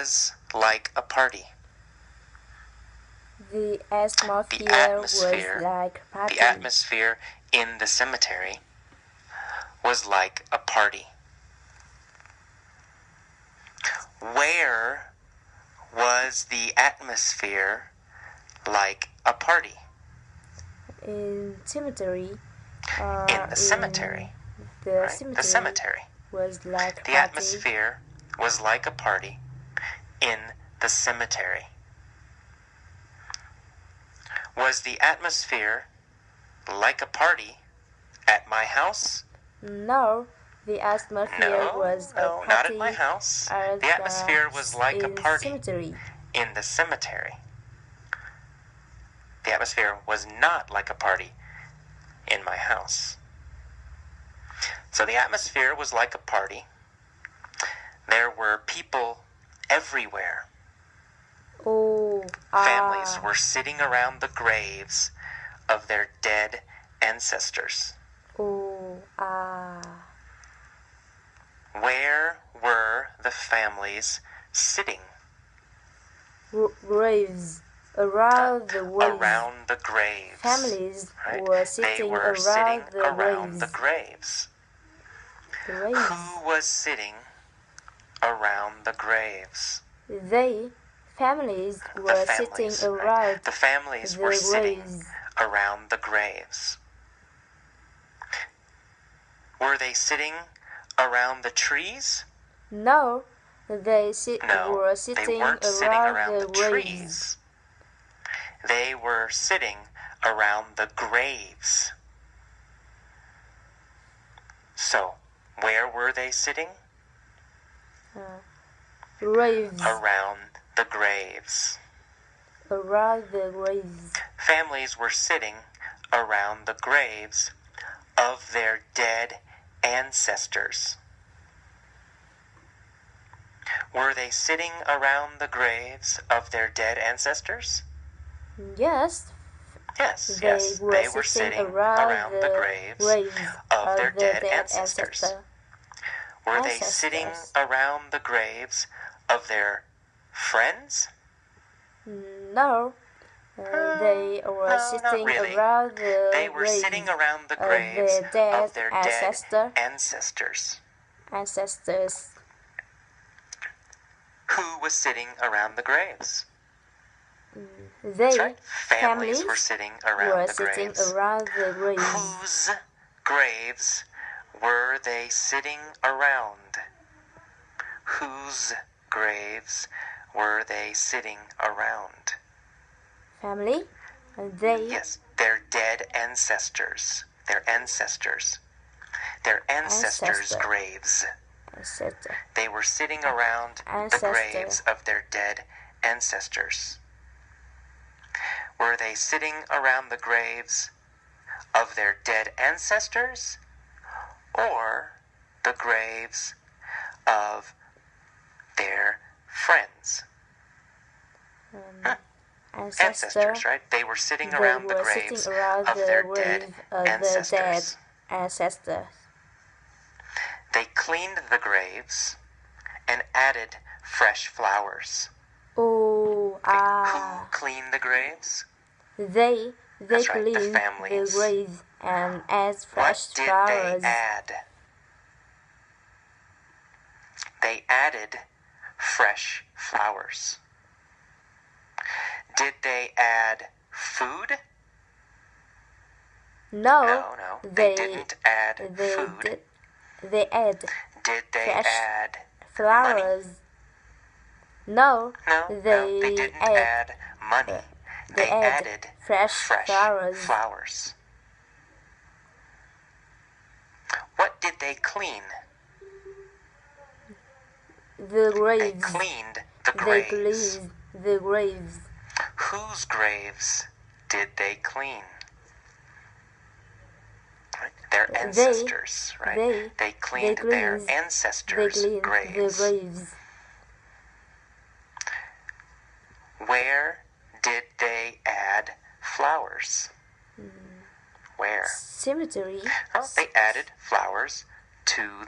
was like a party. The atmosphere was like a party. The atmosphere in the cemetery was like a party. Where was the atmosphere like a party? In cemetery. In the cemetery. The right? The cemetery. Was like a the party. atmosphere was like a party in the cemetery. Was the atmosphere like a party at my house? No, the atmosphere was a party. Not at my house. The atmosphere was like a party cemetery. In the cemetery. The atmosphere was not like a party in my house. So the atmosphere was like a party. There were people everywhere. Families were sitting around the graves of their dead ancestors. Where were the families sitting? Graves. Around the graves. Around the graves. Families right? were sitting, they were around, sitting the around graves. the graves. Who was sitting around the graves? Families were sitting around right? The families were sitting around the graves. Were they sitting around the trees? No, were sitting they weren't sitting around the graves. trees. They were sitting around the graves. So, where were they sitting? Graves. Around the graves. Around the graves. Families were sitting around the graves of their dead ancestors. Were they sitting around the graves of their dead ancestors? Yes. They were sitting around the graves of their dead ancestors. Were they sitting around the graves of their friends? No. They were sitting around the They were sitting around the graves of their dead ancestors. Who was sitting around the graves? Right. Families were sitting around the graves. graves. Whose graves were they sitting around? Whose graves were they sitting around? Family? Yes, their dead ancestors. Their ancestors. Their ancestors' graves. They were sitting around the graves of their dead ancestors. Were they sitting around the graves of their dead ancestors or the graves of their friends? Ancestors, right? They were sitting around the graves of their dead ancestors. They cleaned the graves and added fresh flowers. Who cleaned the graves? They That's right, cleaned the families. The graves and added fresh flowers. What did they add? They added fresh flowers. Did they add food? No, they didn't add food. They add Did they add flowers? Money? No, they didn't add money. They added fresh flowers. What did they clean? The graves. They cleaned the graves. The graves. Whose graves did they clean? Right? Their ancestors, right? They cleaned their ancestors' graves. Where did they add flowers? Where? Cemetery. They added flowers to the